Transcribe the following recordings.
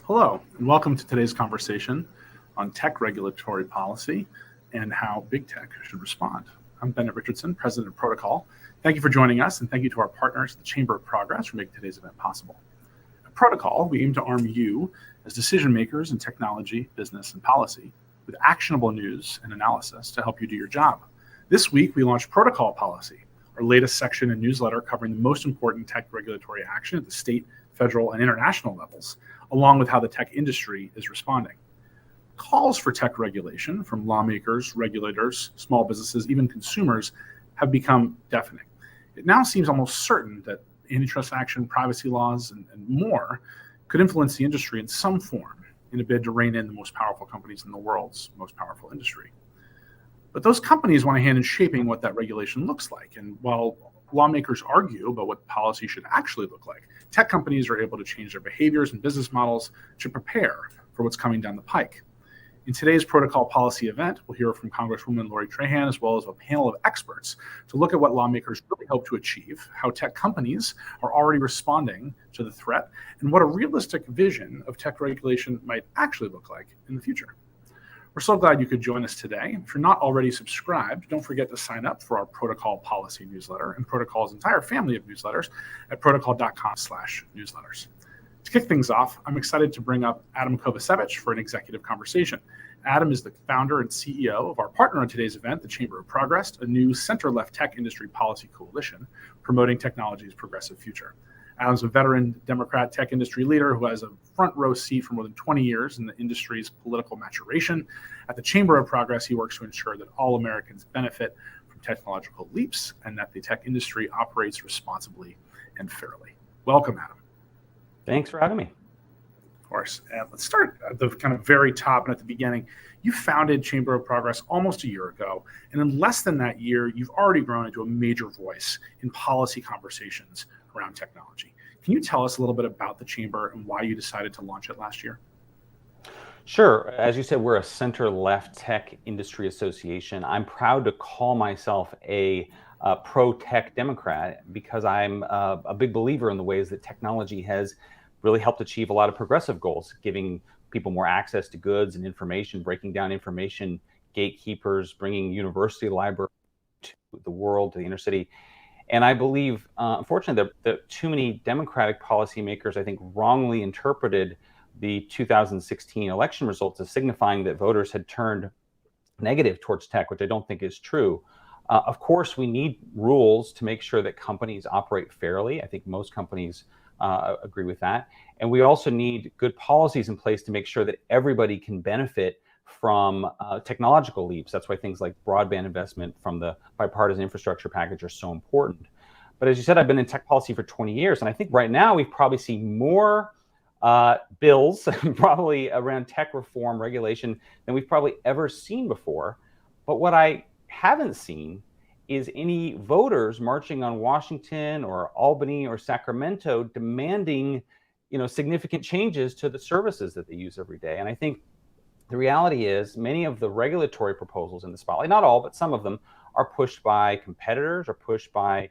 Hello, and welcome to today's conversation on tech regulatory policy and how big tech should respond. I'm Bennett Richardson, President of Protocol. Thank you for joining us, and thank you to our partners, the Chamber of Progress, for making today's event possible. At Protocol, we aim to arm you as decision makers in technology, business, and policy with actionable news and analysis to help you do your job. This week, we launched Protocol Policy, our latest section and newsletter covering the most important tech regulatory action at the state, federal, and international levels, along with how the tech industry is responding. Calls for tech regulation from lawmakers, regulators, small businesses, even consumers have become deafening. It now seems almost certain that antitrust action, privacy laws, and more could influence the industry in some form in a bid to rein in the most powerful companies in the world's most powerful industry. But those companies want a hand in shaping what that regulation looks like. And while lawmakers argue about what policy should actually look like, tech companies are able to change their behaviors and business models to prepare for what's coming down the pike. In today's Protocol Policy event, we'll hear from Congresswoman Lori Trahan, as well as a panel of experts to look at what lawmakers really hope to achieve, how tech companies are already responding to the threat, and what a realistic vision of tech regulation might actually look like in the future. We're so glad you could join us today. If you're not already subscribed, don't forget to sign up for our Protocol Policy newsletter and Protocol's entire family of newsletters at protocol.com/newsletters. To kick things off, I'm excited to bring up Adam Kovacevic for an executive conversation. Adam is the founder and CEO of our partner on today's event, the Chamber of Progress, a new center-left tech industry policy coalition promoting technology's progressive future. Adam's a veteran Democrat tech industry leader who has a front row seat for more than 20 years in the industry's political maturation. At the Chamber of Progress, he works to ensure that all Americans benefit from technological leaps and that the tech industry operates responsibly and fairly. Welcome, Adam. Thanks for having me. Of course. Let's start at the kind of very top and at the beginning. You founded Chamber of Progress almost a year ago, and in less than that year, you've already grown into a major voice in policy conversations around technology. Can you tell us a little bit about the Chamber and why you decided to launch it last year? Sure. As you said, we're a center-left tech industry association. I'm proud to call myself a pro-tech Democrat because I'm a big believer in the ways that technology has really helped achieve a lot of progressive goals, giving people more access to goods and information, breaking down information gatekeepers, bringing university libraries to the world, to the inner city. And I believe, unfortunately, that too many Democratic policymakers, I think, wrongly interpreted the 2016 election results as signifying that voters had turned negative towards tech, which I don't think is true. Of course, we need rules to make sure that companies operate fairly. I think most companies agree with that. And we also need good policies in place to make sure that everybody can benefit from technological leaps. That's why things like broadband investment from the bipartisan infrastructure package are so important. But as you said, I've been in tech policy for 20 years, and I think right now we've probably seen more bills probably around tech reform regulation than we've probably ever seen before. But what I haven't seen is any voters marching on Washington or Albany or Sacramento demanding, significant changes to the services that they use every day. And I think the reality is many of the regulatory proposals in the spotlight, not all, but some of them, are pushed by competitors or pushed by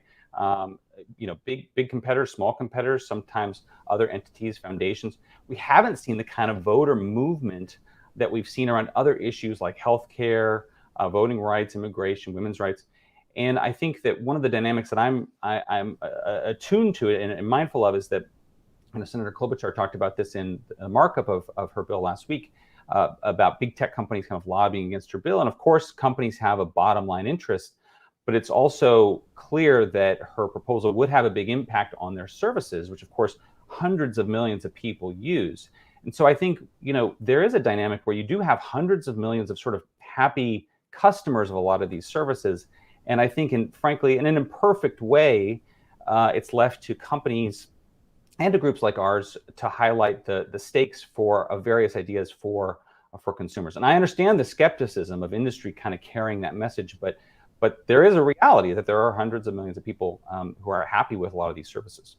big competitors, small competitors, sometimes other entities, foundations. We haven't seen the kind of voter movement that we've seen around other issues like healthcare, voting rights, immigration, women's rights. And I think that one of the dynamics that I'm attuned to it and mindful of is that, Senator Klobuchar talked about this in a markup of her bill last week, about big tech companies kind of lobbying against her bill. And of course, companies have a bottom line interest, but it's also clear that her proposal would have a big impact on their services, which of course, hundreds of millions of people use. And so I think, there is a dynamic where you do have hundreds of millions of sort of happy customers of a lot of these services. And I think, frankly, in an imperfect way, it's left to companies and to groups like ours to highlight the stakes for various ideas for consumers. And I understand the skepticism of industry kind of carrying that message, but there is a reality that there are hundreds of millions of people who are happy with a lot of these services.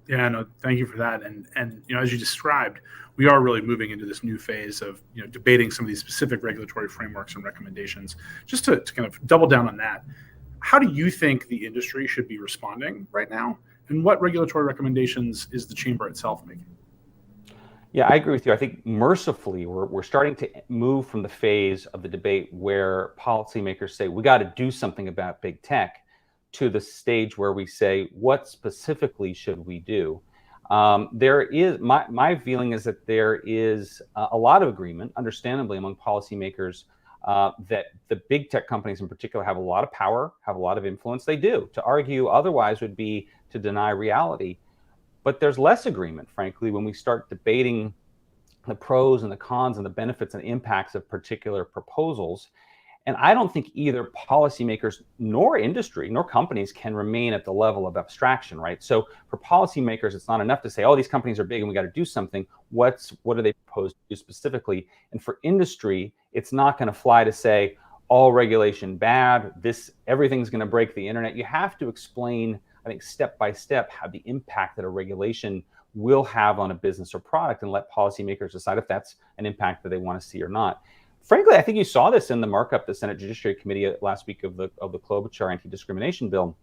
Yeah, no, thank you for that. And as you described, we are really moving into this new phase of debating some of these specific regulatory frameworks and recommendations. Just to kind of double down on that, how do you think the industry should be responding right now? And what regulatory recommendations is the Chamber itself making? Yeah, I agree with you. I think mercifully, we're starting to move from the phase of the debate where policymakers say we got to do something about big tech to the stage where we say what specifically should we do. There is my feeling is that there is a lot of agreement, understandably, among policymakers that the big tech companies in particular have a lot of power, have a lot of influence. They do. To argue otherwise would be to deny reality. But there's less agreement, frankly, when we start debating the pros and the cons and the benefits and impacts of particular proposals. And I don't think either policymakers nor industry nor companies can remain at the level of abstraction, right? So for policymakers, it's not enough to say, oh, these companies are big and we got to do something. What do they propose to do specifically? And for industry, it's not going to fly to say all regulation bad, everything's going to break the internet. You have to explain, I think, step by step how the impact that a regulation will have on a business or product, and let policymakers decide if that's an impact that they want to see or not. Frankly, I think you saw this in the markup the Senate Judiciary Committee last week of the Klobuchar anti-discrimination bill.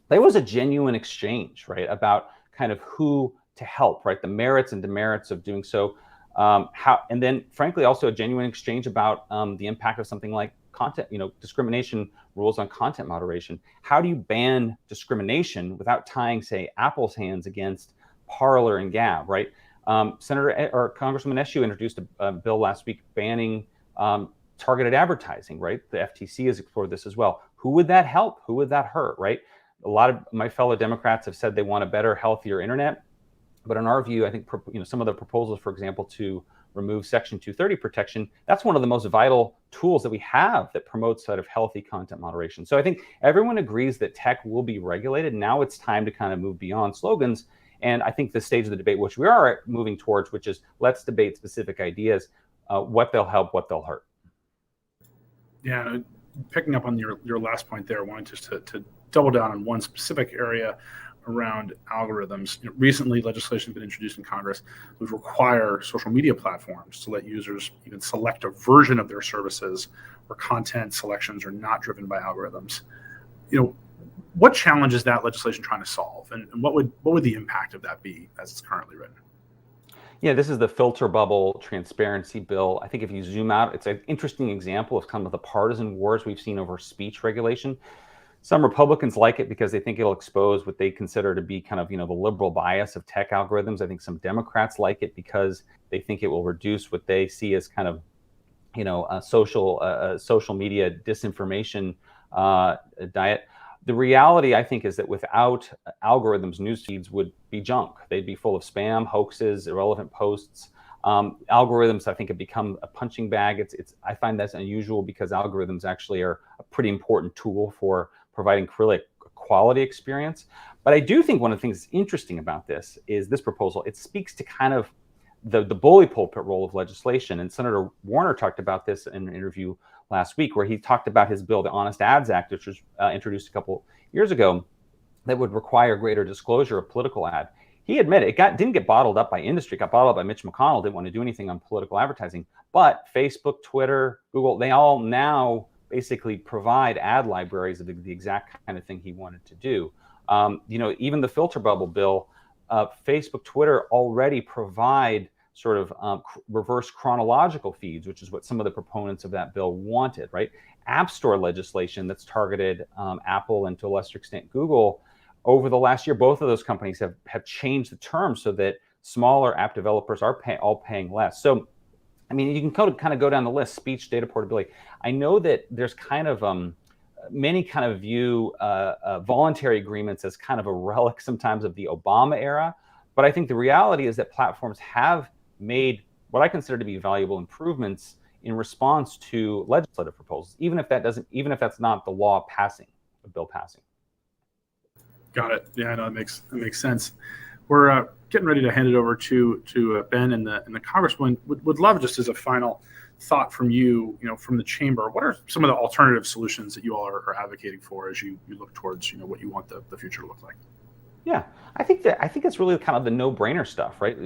There was a genuine exchange, right, about kind of who to help, right, the merits and demerits of doing so. And then, frankly, also a genuine exchange about the impact of something like content, discrimination rules on content moderation. How do you ban discrimination without tying, say, Apple's hands against Parler and Gab, right? Senator or Congresswoman Eshoo introduced a bill last week banning targeted advertising, right? The FTC has explored this as well. Who would that help? Who would that hurt, right? A lot of my fellow Democrats have said they want a better, healthier internet. But in our view, I think some of the proposals, for example, to remove Section 230 protection, that's one of the most vital tools that we have that promotes sort of healthy content moderation. So I think everyone agrees that tech will be regulated. Now it's time to kind of move beyond slogans. And I think the stage of the debate, which we are moving towards, which is let's debate specific ideas, what they'll help, what they'll hurt. Yeah, picking up on your last point there, I wanted just to double down on one specific area around algorithms. Recently, legislation has been introduced in Congress which require social media platforms to let users even select a version of their services where content selections are not driven by algorithms. What challenge is that legislation trying to solve, and what would the impact of that be as it's currently written? Yeah, this is the filter bubble transparency bill. I think if you zoom out, it's an interesting example of kind of the partisan wars we've seen over speech regulation. Some Republicans like it because they think it'll expose what they consider to be kind of, the liberal bias of tech algorithms. I think some Democrats like it because they think it will reduce what they see as kind of, social media disinformation diet. The reality, I think, is that without algorithms, news feeds would be junk. They'd be full of spam, hoaxes, irrelevant posts. Algorithms, I think, have become a punching bag. I find that's unusual because algorithms actually are a pretty important tool for providing really a quality experience. But I do think one of the things that's interesting about this is this proposal. It speaks to kind of the bully pulpit role of legislation. And Senator Warner talked about this in an interview last week where he talked about his bill, the Honest Ads Act, which was introduced a couple years ago, that would require greater disclosure of political ad. He admitted it didn't get bottled up by industry, it got bottled up by Mitch McConnell, didn't want to do anything on political advertising. But Facebook, Twitter, Google, they all now basically provide ad libraries of the exact kind of thing he wanted to do. Even the filter bubble bill, Facebook, Twitter already provide sort of reverse chronological feeds, which is what some of the proponents of that bill wanted, right? App Store legislation that's targeted Apple and to a lesser extent Google. Over the last year, both of those companies have changed the terms so that smaller app developers are all paying less. So, I mean, you can kind of go down the list, speech, data portability. I know that there's kind of many kind of view voluntary agreements as kind of a relic sometimes of the Obama era. But I think the reality is that platforms have made what I consider to be valuable improvements in response to legislative proposals, even if that's not the law passing, the bill passing. Got it. Yeah, no, that makes sense. We're getting ready to hand it over to Ben and the Congresswoman. Would love, just as a final thought from you, from the chamber, what are some of the alternative solutions that you all are advocating for as you look towards what you want the future to look like? Yeah, I think it's really kind of the no-brainer stuff, right?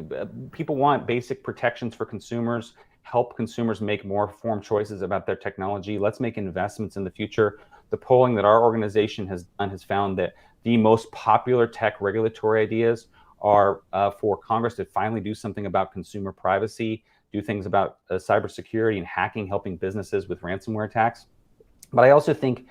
People want basic protections for consumers, help consumers make more informed choices about their technology. Let's make investments in the future. The polling that our organization has done has found that the most popular tech regulatory ideas are for Congress to finally do something about consumer privacy, do things about cybersecurity and hacking, helping businesses with ransomware attacks. But I also think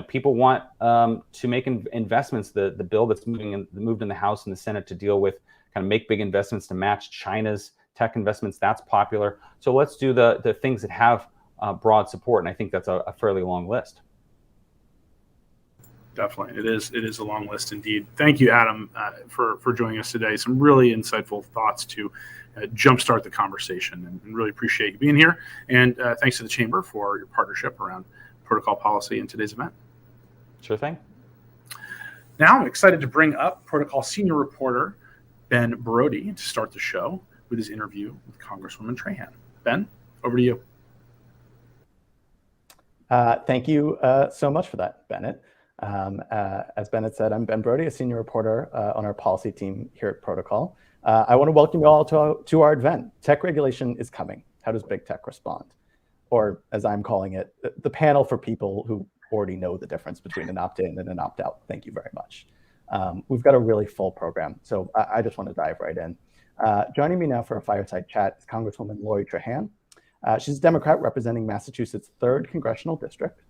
people want to make investments. The bill that's moved in the House and the Senate to deal with kind of make big investments to match China's tech investments, that's popular. So let's do the things that have broad support, and I think that's a fairly long list. Definitely, it is a long list indeed. Thank you, Adam, for joining us today. Some really insightful thoughts to jumpstart the conversation, and really appreciate you being here. And thanks to the Chamber for your partnership around protocol policy in today's event. Sure thing. Now I'm excited to bring up Protocol Senior Reporter Ben Brody to start the show with his interview with Congresswoman Trahan. Ben, over to you. Thank you so much for that, Bennett. As Bennett said, I'm Ben Brody, a senior reporter on our policy team here at Protocol. I want to welcome you all to our event. Tech regulation is coming. How does big tech respond? Or as I'm calling it, the panel for people who already know the difference between an opt-in and an opt-out. Thank you very much. We've got a really full program, so I just want to dive right in. Joining me now for a fireside chat is Congresswoman Lori Trahan. She's a Democrat representing Massachusetts' 3rd Congressional District.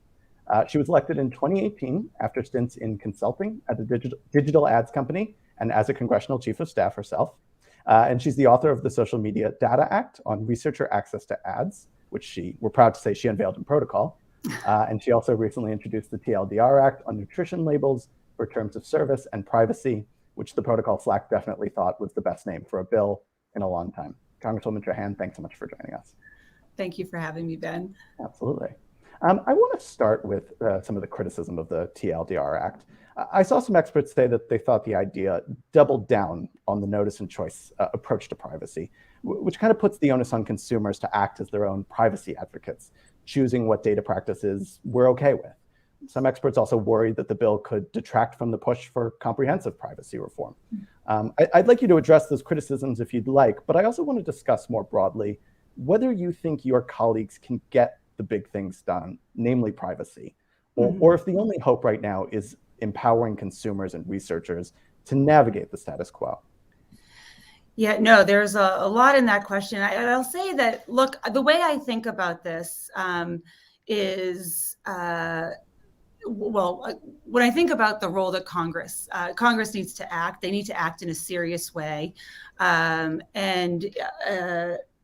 She was elected in 2018 after stints in consulting at a digital ads company and as a congressional chief of staff herself. And she's the author of the Social Media Data Act on researcher access to ads, which we're proud to say she unveiled in Protocol. And she also recently introduced the Tldr Act on nutrition labels for terms of service and privacy, which the Protocol Slack definitely thought was the best name for a bill in a long time. Congresswoman Trahan, thanks so much for joining us. Thank you for having me, Ben. Absolutely. I want to start with some of the criticism of the Tldr Act. I saw some experts say that they thought the idea doubled down on the notice and choice approach to privacy, which kind of puts the onus on consumers to act as their own privacy advocates, choosing what data practices we're okay with. Some experts also worry that the bill could detract from the push for comprehensive privacy reform. I'd like you to address those criticisms if you'd like, but I also want to discuss more broadly whether you think your colleagues can get the big things done, namely privacy, or if the only hope right now is empowering consumers and researchers to navigate the status quo. Yeah, no, there's a lot in that question. I'll say that, look, the way I think about this is, when I think about the role that Congress needs to act, they need to act in a serious way.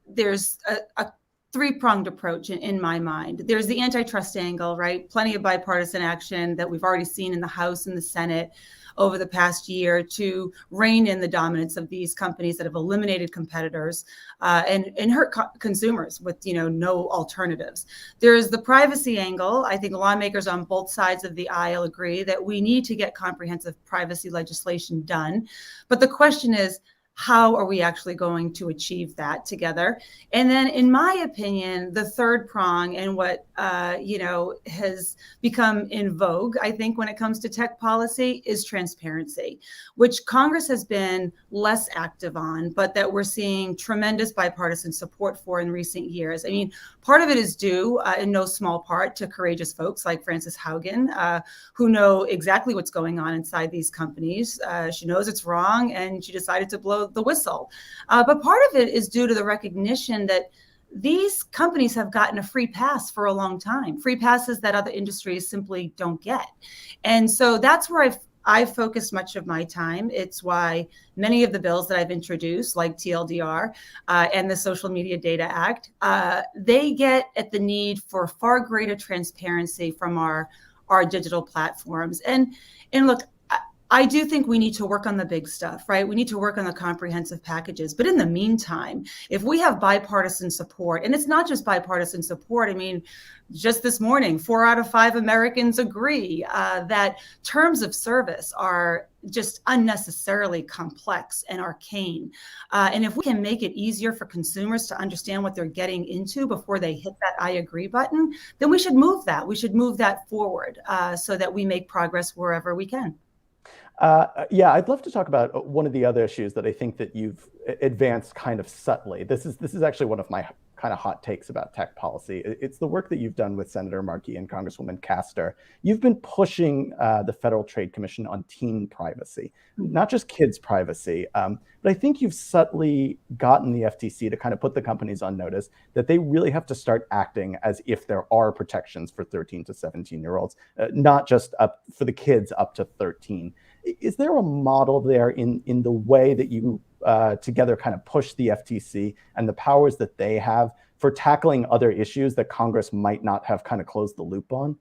There's a three-pronged approach in my mind. There's the antitrust angle, right? Plenty of bipartisan action that we've already seen in the House and the Senate over the past year to rein in the dominance of these companies that have eliminated competitors and hurt consumers with no alternatives. There's the privacy angle. I think lawmakers on both sides of the aisle agree that we need to get comprehensive privacy legislation done. But the question is, how are we actually going to achieve that together? And then, in my opinion, the third prong and what has become in vogue, I think, when it comes to tech policy is transparency, which Congress has been less active on, but that we're seeing tremendous bipartisan support for in recent years. I mean, part of it is due, in no small part, to courageous folks like Frances Haugen, who know exactly what's going on inside these companies. She knows it's wrong, and she decided to blow the whistle. But part of it is due to the recognition that these companies have gotten a free pass for a long time, free passes that other industries simply don't get. And so that's where I've focused much of my time. It's why many of the bills that I've introduced, like TLDR and the Social Media Data Act, they get at the need for far greater transparency from our digital platforms. And look, I do think we need to work on the big stuff, right? We need to work on the comprehensive packages. But in the meantime, if we have bipartisan support, and it's not just bipartisan support, I mean, just this morning, 4 out of 5 Americans agree that terms of service are just unnecessarily complex and arcane. And if we can make it easier for consumers to understand what they're getting into before they hit that I agree button, then we should move that. We should move that forward so that we make progress wherever we can. Yeah, I'd love to talk about one of the other issues that I think that you've advanced kind of subtly. This is actually one of my kind of hot takes about tech policy. It's the work that you've done with Senator Markey and Congresswoman Castor. You've been pushing the Federal Trade Commission on teen privacy, not just kids' privacy, but I think you've subtly gotten the FTC to kind of put the companies on notice that they really have to start acting as if there are protections for 13 to 17-year-olds, not just up for the kids up to 13. Is there a model there in the way that you together kind of push the FTC and the powers that they have for tackling other issues that Congress might not have kind of closed the loop on?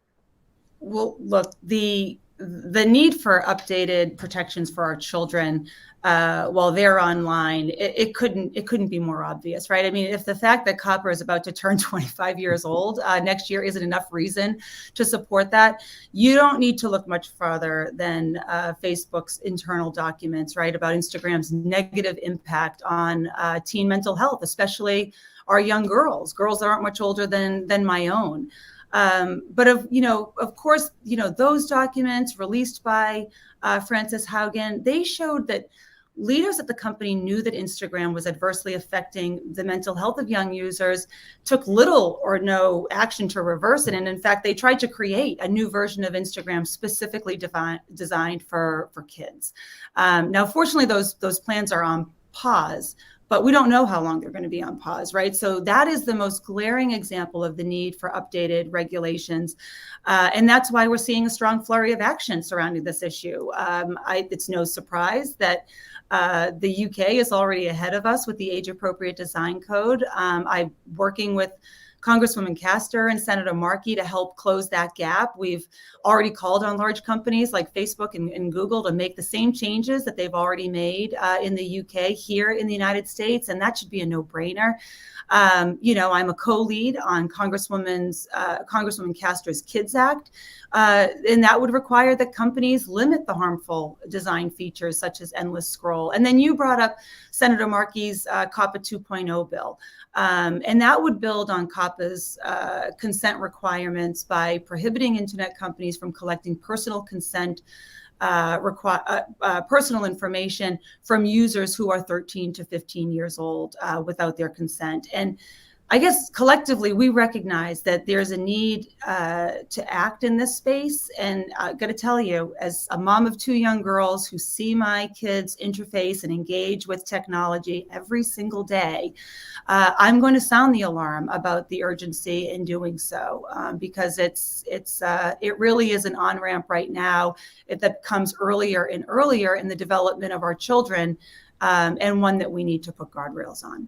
Well, look, the need for updated protections for our children while they're online, it couldn't be more obvious, right? I mean, if the fact that Copper is about to turn 25 years old next year isn't enough reason to support that, you don't need to look much farther than Facebook's internal documents, right, about Instagram's negative impact on teen mental health, especially our young girls that aren't much older than my own. But of course, those documents released by Frances Haugen, they showed that leaders at the company knew that Instagram was adversely affecting the mental health of young users, took little or no action to reverse it. And in fact, they tried to create a new version of Instagram specifically designed for kids. Now, fortunately, those plans are on pause, but we don't know how long they're going to be on pause, right? So that is the most glaring example of the need for updated regulations. And that's why we're seeing a strong flurry of action surrounding this issue. It's no surprise that the UK is already ahead of us with the age-appropriate design code. I'm working with Congresswoman Castor and Senator Markey to help close that gap. We've already called on large companies like Facebook and Google to make the same changes that they've already made in the UK here in the United States, and that should be a no-brainer. I'm a co-lead on Congresswoman Castor's Kids Act, and that would require that companies limit the harmful design features such as endless scroll. And then you brought up Senator Markey's COPPA 2.0 bill, and that would build on COPPA's consent requirements by prohibiting internet companies from collecting personal consent personal information from users who are 13 to 15 years old without their consent. And I guess collectively, we recognize that there's a need to act in this space. And I've got to tell you, as a mom of two young girls who see my kids interface and engage with technology every single day, I'm going to sound the alarm about the urgency in doing so, because it really is an on-ramp right now that comes earlier and earlier in the development of our children, and one that we need to put guardrails on.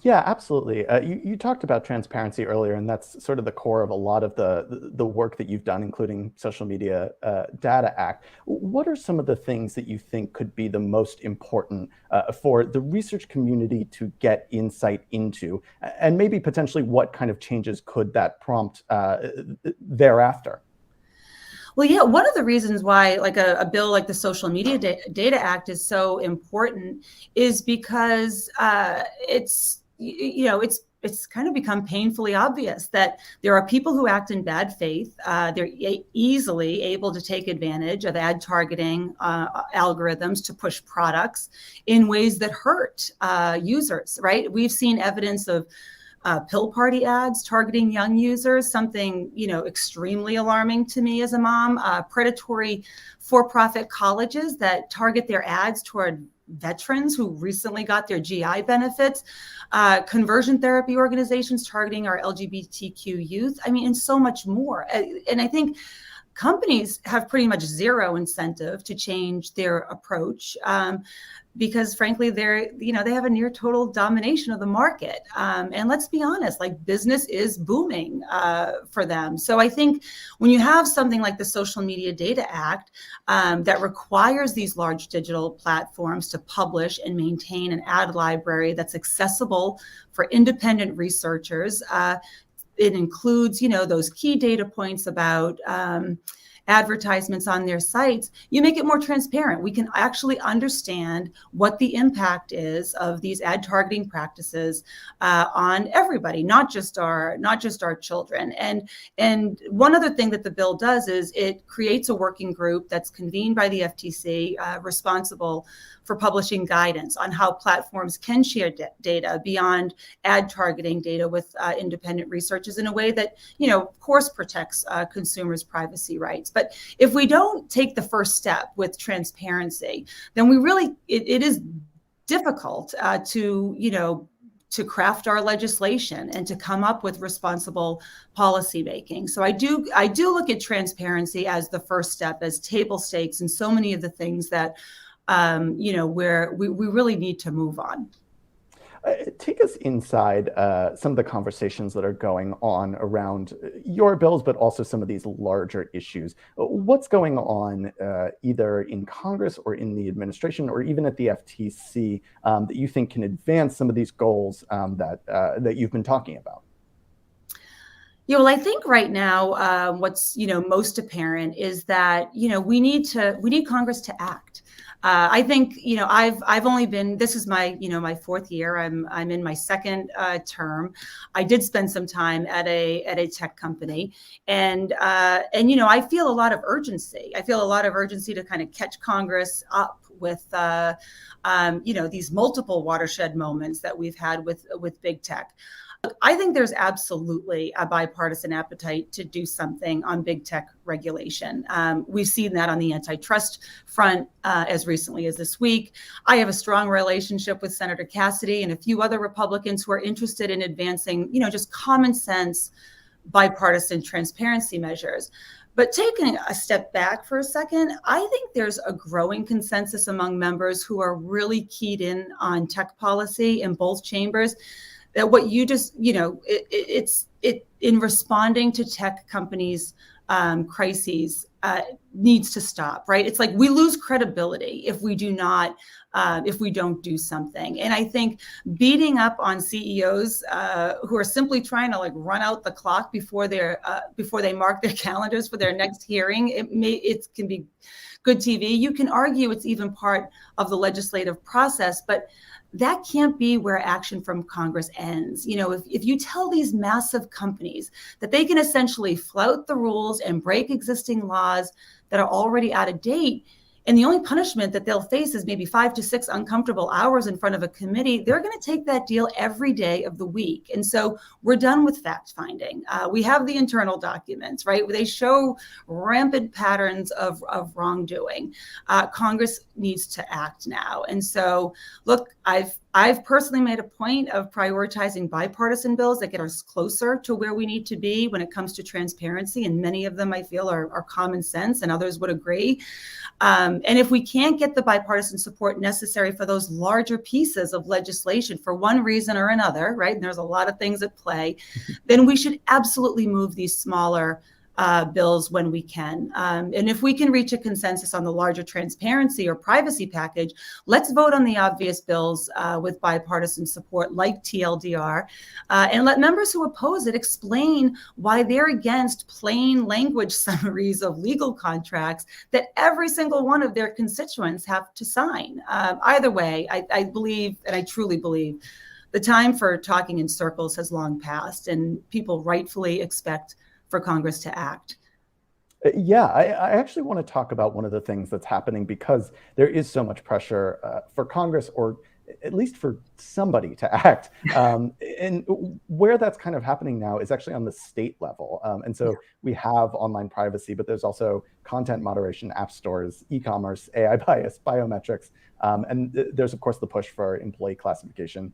Yeah, absolutely. You talked about transparency earlier, and that's sort of the core of a lot of the work that you've done, including Social Media Data Act. What are some of the things that you think could be the most important for the research community to get insight into, and maybe potentially what kind of changes could that prompt thereafter? Well, yeah, one of the reasons why like a bill like the Social Media Data Act is so important is because it's kind of become painfully obvious that there are people who act in bad faith. They're easily able to take advantage of ad targeting algorithms to push products in ways that hurt users, right? We've seen evidence of pill party ads targeting young users, something extremely alarming to me as a mom. Predatory for-profit colleges that target their ads toward veterans who recently got their GI benefits, conversion therapy organizations targeting our LGBTQ youth. I mean, and so much more. And I think companies have pretty much zero incentive to change their approach, because frankly, they have a near total domination of the market. And let's be honest, like business is booming for them. So I think when you have something like the Social Media Data Act that requires these large digital platforms to publish and maintain an ad library that's accessible for independent researchers, it includes, those key data points about advertisements on their sites, you make it more transparent. We can actually understand what the impact is of these ad targeting practices on everybody, not just our children. And one other thing that the bill does is it creates a working group that's convened by the FTC, responsible for publishing guidance on how platforms can share data beyond ad targeting data with independent researchers in a way that, of course, protects consumers' privacy rights. But if we don't take the first step with transparency, then we really, it is difficult to craft our legislation and to come up with responsible policy making. So I do look at transparency as the first step, as table stakes in so many of the things that where we really need to move on. Take us inside some of the conversations that are going on around your bills, but also some of these larger issues. What's going on either in Congress or in the administration or even at the FTC that you think can advance some of these goals that you've been talking about? Yeah, well, I think right now what's most apparent is that we need Congress to act. I think I've only been, this is my my fourth year. I'm in my second term. I did spend some time at a tech company, and I feel a lot of urgency. I feel a lot of urgency to kind of catch Congress up with these multiple watershed moments that we've had with big tech. I think there's absolutely a bipartisan appetite to do something on big tech regulation. We've seen that on the antitrust front as recently as this week. I have a strong relationship with Senator Cassidy and a few other Republicans who are interested in advancing, just common sense, bipartisan transparency measures. But taking a step back for a second, I think there's a growing consensus among members who are really keyed in on tech policy in both chambers, that what you just, it's in responding to tech companies' crises needs to stop, right? It's like we lose credibility if we don't do something. And I think beating up on CEOs who are simply trying to run out the clock before they mark their calendars for their next hearing, it can be good TV. You can argue it's even part of the legislative process, but that can't be where action from Congress ends. If you tell these massive companies that they can essentially flout the rules and break existing laws that are already out of date, and the only punishment that they'll face is maybe 5 to 6 uncomfortable hours in front of a committee, they're going to take that deal every day of the week. And so we're done with fact finding. We have the internal documents, right? They show rampant patterns of wrongdoing. Congress needs to act now. And so, look, I've personally made a point of prioritizing bipartisan bills that get us closer to where we need to be when it comes to transparency. And many of them I feel are common sense, and others would agree. And if we can't get the bipartisan support necessary for those larger pieces of legislation for one reason or another, right, and there's a lot of things at play, then we should absolutely move these smaller bills when we can. And if we can reach a consensus on the larger transparency or privacy package, let's vote on the obvious bills with bipartisan support like TLDR, and let members who oppose it explain why they're against plain language summaries of legal contracts that every single one of their constituents have to sign. Either way, I believe, and I truly believe, the time for talking in circles has long passed, and people rightfully expect for Congress to act. Yeah, I actually want to talk about one of the things that's happening because there is so much pressure for Congress, or at least for somebody to act. And where that's kind of happening now is actually on the state level. And so we have online privacy, but there's also content moderation, app stores, e-commerce, AI bias, biometrics. And there's, of course, the push for employee classification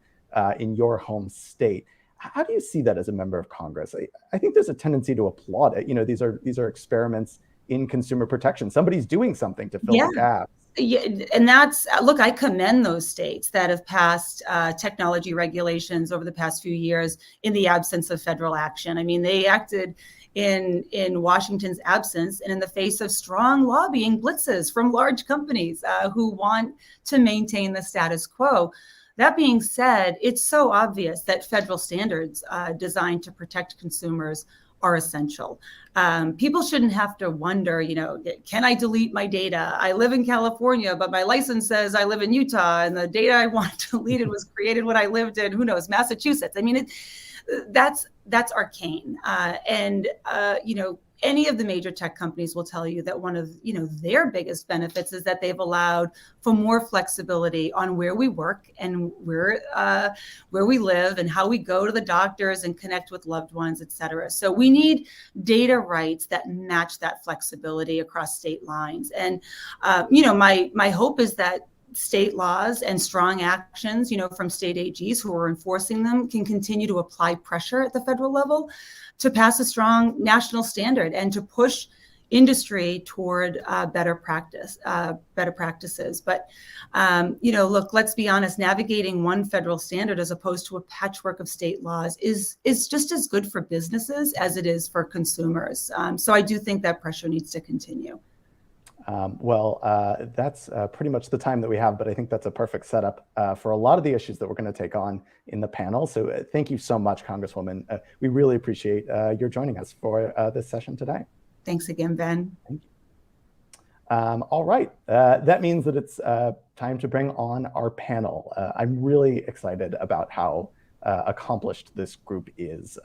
in your home state. How do you see that as a member of Congress? I think there's a tendency to applaud it. These are experiments in consumer protection. Somebody's doing something to fill the gaps. Yeah, and that's, look, I commend those states that have passed technology regulations over the past few years in the absence of federal action. I mean, they acted in Washington's absence and in the face of strong lobbying blitzes from large companies who want to maintain the status quo. That being said, it's so obvious that federal standards designed to protect consumers are essential. People shouldn't have to wonder, can I delete my data? I live in California, but my license says I live in Utah, and the data I want deleted was created when I lived in, who knows, Massachusetts. I mean, that's arcane. Any of the major tech companies will tell you that one of their biggest benefits is that they've allowed for more flexibility on where we work and where we live and how we go to the doctors and connect with loved ones, et cetera. So we need data rights that match that flexibility across state lines. And my hope is that state laws and strong actions, from state AGs who are enforcing them can continue to apply pressure at the federal level to pass a strong national standard and to push industry toward better practices. But, look, let's be honest, navigating one federal standard as opposed to a patchwork of state laws is just as good for businesses as it is for consumers. So I do think that pressure needs to continue. That's pretty much the time that we have, but I think that's a perfect setup for a lot of the issues that we're going to take on in the panel. So thank you so much, Congresswoman. We really appreciate your joining us for this session today. Thanks again, Ben. Thank you. All right, that means that it's time to bring on our panel. I'm really excited about how accomplished this group is.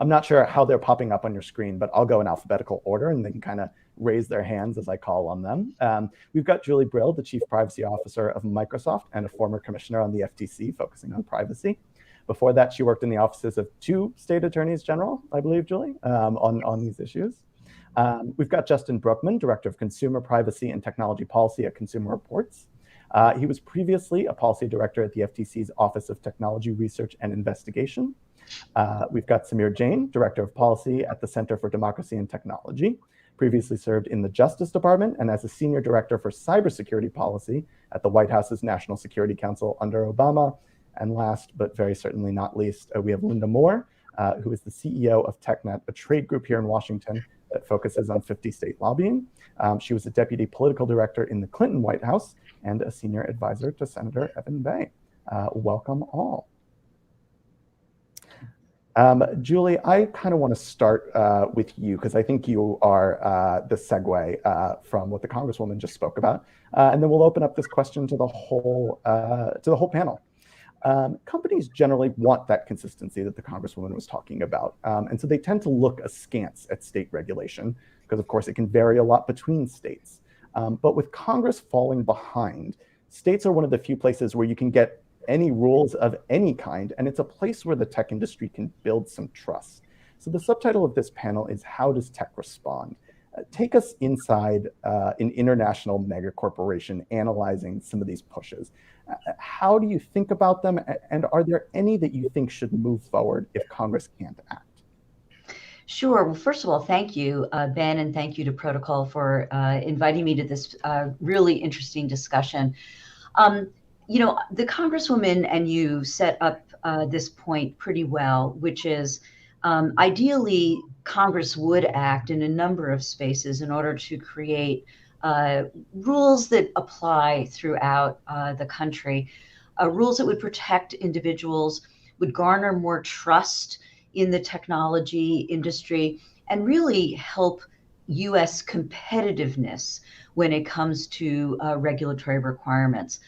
I'm not sure how they're popping up on your screen, but I'll go in alphabetical order and they can kind of raise their hands as I call on them. We've got Julie Brill, the Chief Privacy Officer of Microsoft and a former commissioner on the FTC focusing on privacy. Before that, she worked in the offices of 2 state attorneys general, I believe, Julie, on these issues. We've got Justin Brookman, Director of Consumer Privacy and Technology Policy at Consumer Reports. He was previously a policy director at the FTC's Office of Technology Research and Investigation. We've got Samir Jain, Director of Policy at the Center for Democracy and Technology, previously served in the Justice Department and as a Senior Director for Cybersecurity Policy at the White House's National Security Council under Obama. And last, but very certainly not least, we have Linda Moore, who is the CEO of TechNet, a trade group here in Washington that focuses on 50-state lobbying. She was a deputy political director in the Clinton White House and a senior advisor to Senator Evan Bayh. Welcome all. Julie, I kind of want to start with you because I think you are the segue from what the Congresswoman just spoke about, and then we'll open up this question to the whole panel. Companies generally want that consistency that the Congresswoman was talking about, and so they tend to look askance at state regulation because, of course, it can vary a lot between states. But with Congress falling behind, states are one of the few places where you can get any rules of any kind, and it's a place where the tech industry can build some trust. So the subtitle of this panel is How Does Tech Respond? Take us inside an international mega corporation analyzing some of these pushes. How do you think about them, and are there any that you think should move forward if Congress can't act? Sure. Well, first of all, thank you, Ben, and thank you to Protocol for inviting me to this really interesting discussion. The Congresswoman and you set up this point pretty well, which is ideally Congress would act in a number of spaces in order to create rules that apply throughout the country, rules that would protect individuals, would garner more trust in the technology industry, and really help U.S. competitiveness when it comes to regulatory requirements.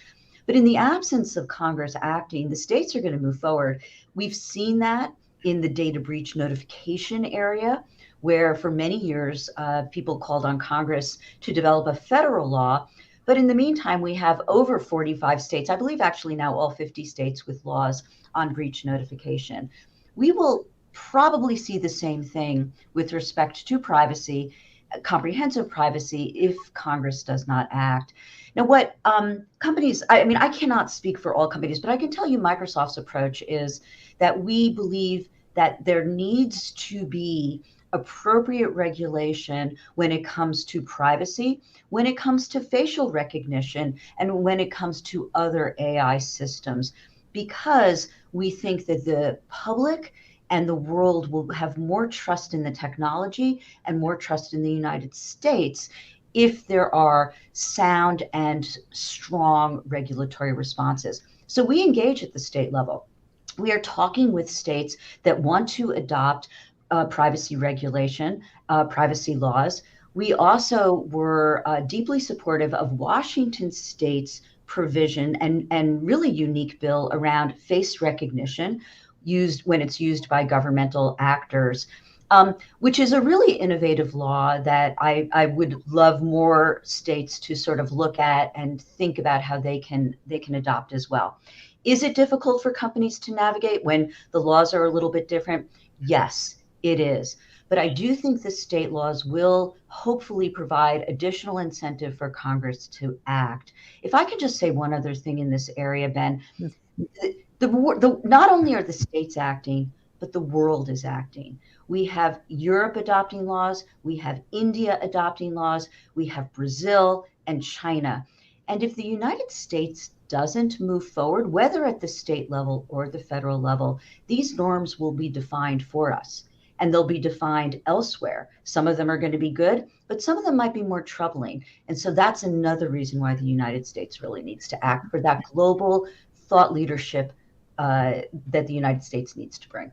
But in the absence of Congress acting, the states are going to move forward. We've seen that in the data breach notification area, where for many years, people called on Congress to develop a federal law. But in the meantime, we have over 45 states, I believe actually now all 50 states with laws on breach notification. We will probably see the same thing with respect to privacy, comprehensive privacy, if Congress does not act. Now, what companies, I cannot speak for all companies, but I can tell you Microsoft's approach is that we believe that there needs to be appropriate regulation when it comes to privacy, when it comes to facial recognition, and when it comes to other AI systems, because we think that the public and the world will have more trust in the technology and more trust in the United States if there are sound and strong regulatory responses. So we engage at the state level. We are talking with states that want to adopt privacy regulation, privacy laws. We also were deeply supportive of Washington State's provision and really unique bill around face recognition used when it's used by governmental actors, which is a really innovative law that I would love more states to sort of look at and think about how they can adopt as well. Is it difficult for companies to navigate when the laws are a little bit different? Yes, it is. But I do think the state laws will hopefully provide additional incentive for Congress to act. If I could just say one other thing in this area, Ben, not only are the states acting, but the world is acting. We have Europe adopting laws, we have India adopting laws, we have Brazil and China. And if the United States doesn't move forward, whether at the state level or the federal level, these norms will be defined for us. And they'll be defined elsewhere. Some of them are going to be good, but some of them might be more troubling. And so that's another reason why the United States really needs to act for that global thought leadership that the United States needs to bring.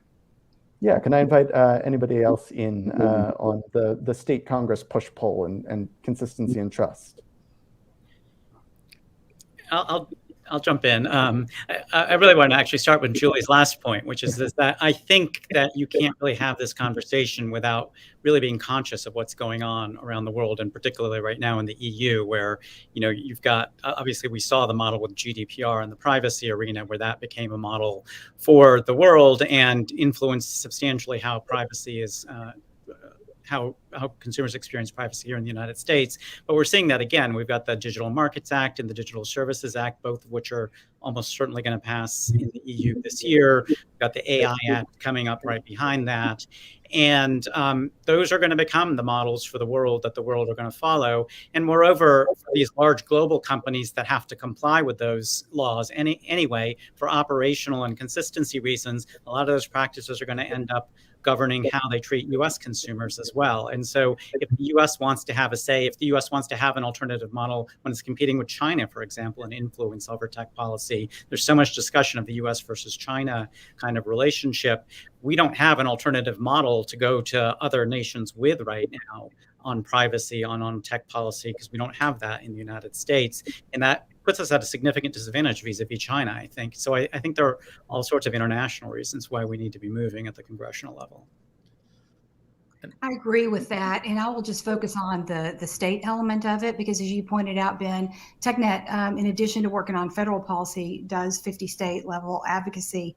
Yeah, can I invite anybody else in on the state Congress push-pull and consistency and trust? I'll jump in. I really want to actually start with Julie's last point, which is that I think that you can't really have this conversation without really being conscious of what's going on around the world, and particularly right now in the EU, where you've got, obviously we saw the model with GDPR in the privacy arena, where that became a model for the world and influenced substantially how privacy is. How consumers experience privacy here in the United States. But we're seeing that again. We've got the Digital Markets Act and the Digital Services Act, both of which are almost certainly going to pass in the EU this year. We've got the AI Act coming up right behind that. And those are going to become the models for the world that the world are going to follow. And moreover, for these large global companies that have to comply with those laws anyway, for operational and consistency reasons, a lot of those practices are going to end up governing how they treat U.S. consumers as well. And so if the U.S. wants to have a say, if the U.S. wants to have an alternative model when it's competing with China, for example, and influence over tech policy, there's so much discussion of the U.S. versus China kind of relationship. We don't have an alternative model to go to other nations with right now on privacy, on tech policy, because we don't have that in the United States. And that puts us at a significant disadvantage vis-a-vis China, I think. So I think there are all sorts of international reasons why we need to be moving at the congressional level. I agree with that. And I will just focus on the state element of it, because as you pointed out, Ben, TechNet, in addition to working on federal policy, does 50 state level advocacy.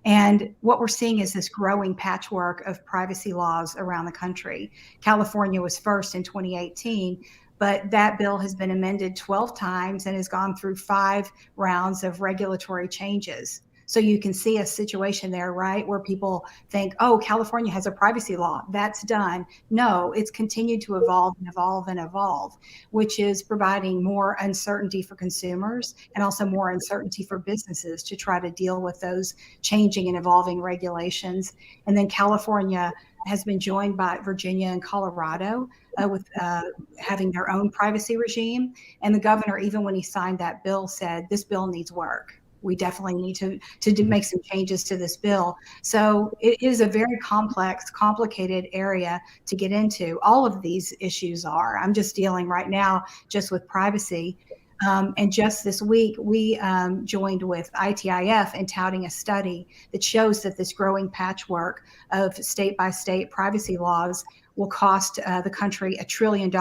And what we're seeing is this growing patchwork of privacy laws around the country. California was first in 2018, but that bill has been amended 12 times and has gone through 5 rounds of regulatory changes. So you can see a situation there, right, where people think, oh, California has a privacy law, that's done. No, it's continued to evolve and evolve and evolve, which is providing more uncertainty for consumers and also more uncertainty for businesses to try to deal with those changing and evolving regulations. And then California has been joined by Virginia and Colorado with having their own privacy regime. And the governor, even when he signed that bill, said, this bill needs work. We definitely need to make some changes to this bill. So it is a very complex, complicated area to get into. All of these issues are. I'm just dealing right now just with privacy. And just this week, we joined with ITIF in touting a study that shows that this growing patchwork of state-by-state privacy laws will cost the country $1 trillion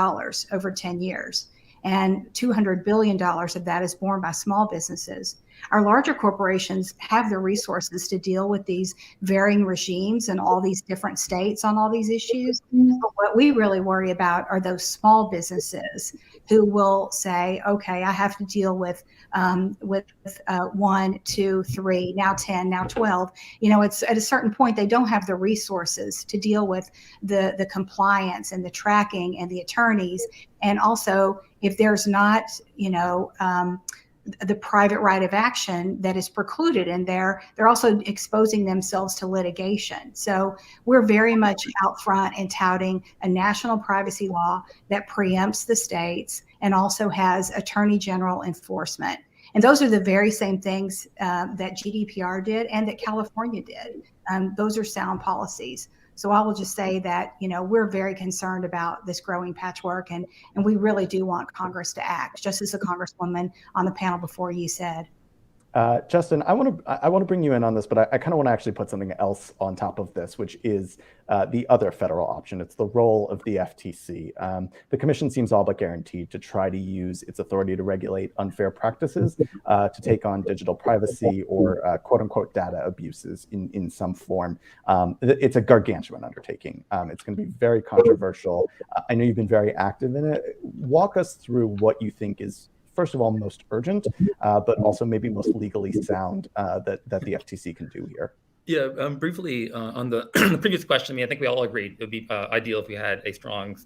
over 10 years. And $200 billion of that is borne by small businesses. Our larger corporations have the resources to deal with these varying regimes in all these different states on all these issues. But what we really worry about are those small businesses who will say, okay, I have to deal with 1, 2, 3, now 10, now 12. It's at a certain point, they don't have the resources to deal with the compliance and the tracking and the attorneys. And also, if there's not, the private right of action that is precluded in there, they're also exposing themselves to litigation. So we're very much out front in touting a national privacy law that preempts the states and also has attorney general enforcement. And those are the very same things that GDPR did and that California did. Those are sound policies. So I will just say that, we're very concerned about this growing patchwork, and we really do want Congress to act, just as the Congresswoman on the panel before you said. Justin, I want to bring you in on this, but I kind of want to actually put something else on top of this, which is the other federal option. It's the role of the FTC. The Commission seems all but guaranteed to try to use its authority to regulate unfair practices to take on digital privacy or quote unquote data abuses in some form. It's a gargantuan undertaking. It's going to be very controversial. I know you've been very active in it. Walk us through what you think is, first of all, most urgent, but also maybe most legally sound that the FTC can do here. Yeah, briefly on the, the previous question, I think we all agreed it would be ideal if we had a strong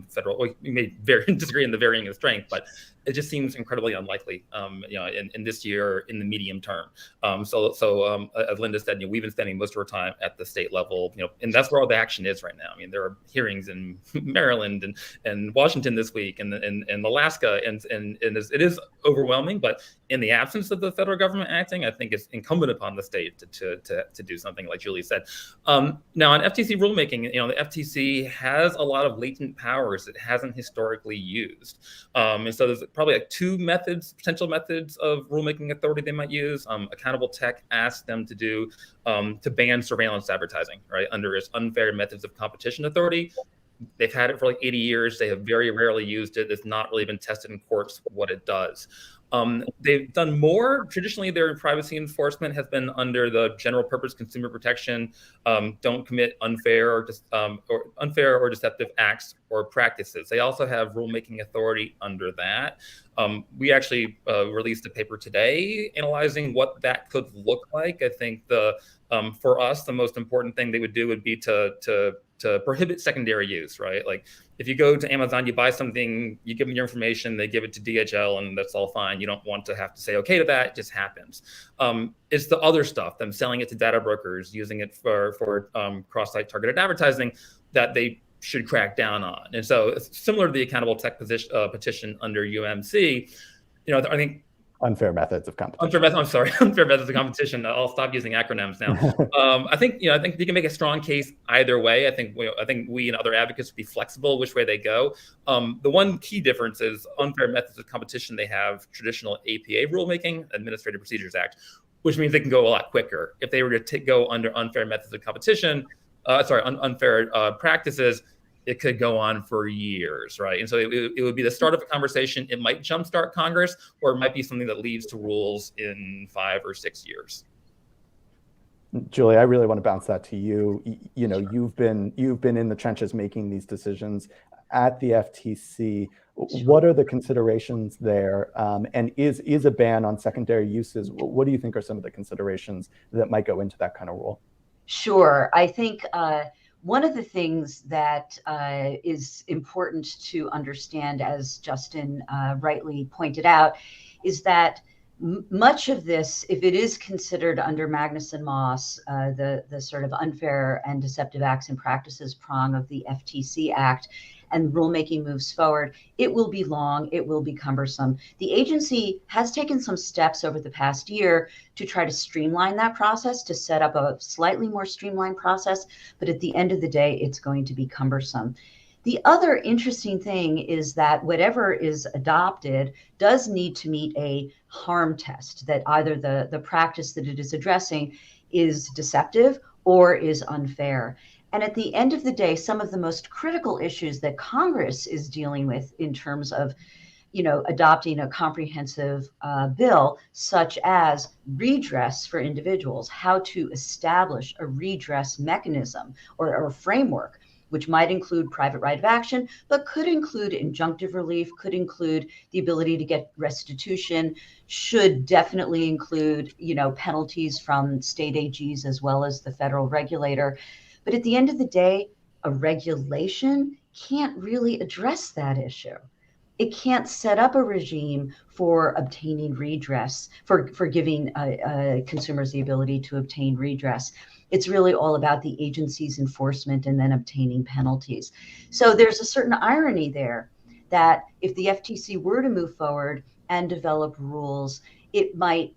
federal. We may disagree in the varying of strength, but it just seems incredibly unlikely, in this year, in the medium term. So as Linda said, we've been spending most of our time at the state level, and that's where all the action is right now. There are hearings in Maryland and Washington this week, and Alaska, and it is overwhelming. But in the absence of the federal government acting, I think it's incumbent upon the state to do something, like Julie said. Now on FTC rulemaking, the FTC has a lot of latent powers it hasn't historically used, and so there's probably like two potential methods of rulemaking authority they might use. Accountable Tech asked them to ban surveillance advertising, right, under its unfair methods of competition authority. They've had it for like 80 years. They have very rarely used it. It's not really been tested in courts what it does. They've done more. Traditionally, their privacy enforcement has been under the general purpose consumer protection, don't commit unfair or deceptive acts or practices. They also have rulemaking authority under that. We actually released a paper today analyzing what that could look like. I think for us, the most important thing they would do would be to prohibit secondary use, right? Like if you go to Amazon, you buy something, you give them your information, they give it to DHL, and that's all fine. You don't want to have to say okay to that. It just happens. It's the other stuff, them selling it to data brokers, using it for cross-site targeted advertising, that they should crack down on. And so it's similar to the Accountable Tech petition under UMC. I think unfair methods of competition. Unfair methods of competition. I'll stop using acronyms now. I think you can make a strong case either way. I think we and other advocates would be flexible which way they go. The one key difference is unfair methods of competition. They have traditional APA rulemaking, Administrative Procedures Act, which means they can go a lot quicker. If they were to go under unfair methods of competition, unfair practices, it could go on for years, right? And so it would be the start of a conversation. It might jumpstart Congress, or it might be something that leads to rules in 5 or 6 years. Julie, I really want to bounce that to you. You've been in the trenches making these decisions at the FTC. What are the considerations there? And is a ban on secondary uses? What do you think are some of the considerations that might go into that kind of rule? Sure, I think. One of the things that is important to understand, as Justin rightly pointed out, is that much of this, if it is considered under Magnuson-Moss, the sort of unfair and deceptive acts and practices prong of the FTC Act, and rulemaking moves forward, it will be long, it will be cumbersome. The agency has taken some steps over the past year to try to streamline that process, to set up a slightly more streamlined process, but at the end of the day, it's going to be cumbersome. The other interesting thing is that whatever is adopted does need to meet a harm test, that either the practice that it is addressing is deceptive or is unfair. And at the end of the day, some of the most critical issues that Congress is dealing with in terms of, adopting a comprehensive bill, such as redress for individuals, how to establish a redress mechanism or framework, which might include private right of action, but could include injunctive relief, could include the ability to get restitution, should definitely include, penalties from state AGs as well as the federal regulator. But at the end of the day, a regulation can't really address that issue. It can't set up a regime for obtaining redress, for giving consumers the ability to obtain redress. It's really all about the agency's enforcement and then obtaining penalties. So there's a certain irony there that if the FTC were to move forward and develop rules, it might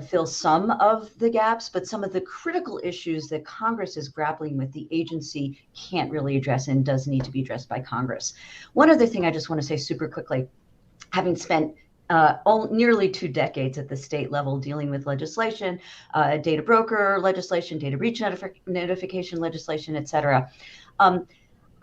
fill some of the gaps, but some of the critical issues that Congress is grappling with, the agency can't really address and does need to be addressed by Congress. One other thing I just want to say super quickly, having spent nearly 2 decades at the state level dealing with legislation, data broker legislation, data breach notification legislation, et cetera.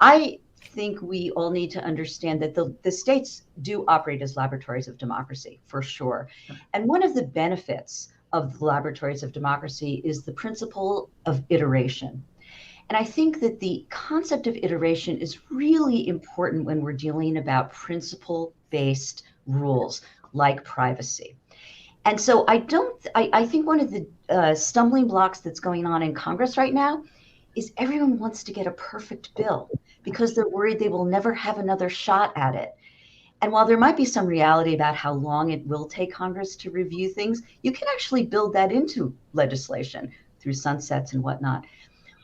I think we all need to understand that the states do operate as laboratories of democracy, for sure. And one of the benefits of the laboratories of democracy is the principle of iteration. And I think that the concept of iteration is really important when we're dealing about principle-based rules like privacy. And so I think one of the stumbling blocks that's going on in Congress right now is everyone wants to get a perfect bill because they're worried they will never have another shot at it. And while there might be some reality about how long it will take Congress to review things, you can actually build that into legislation through sunsets and whatnot.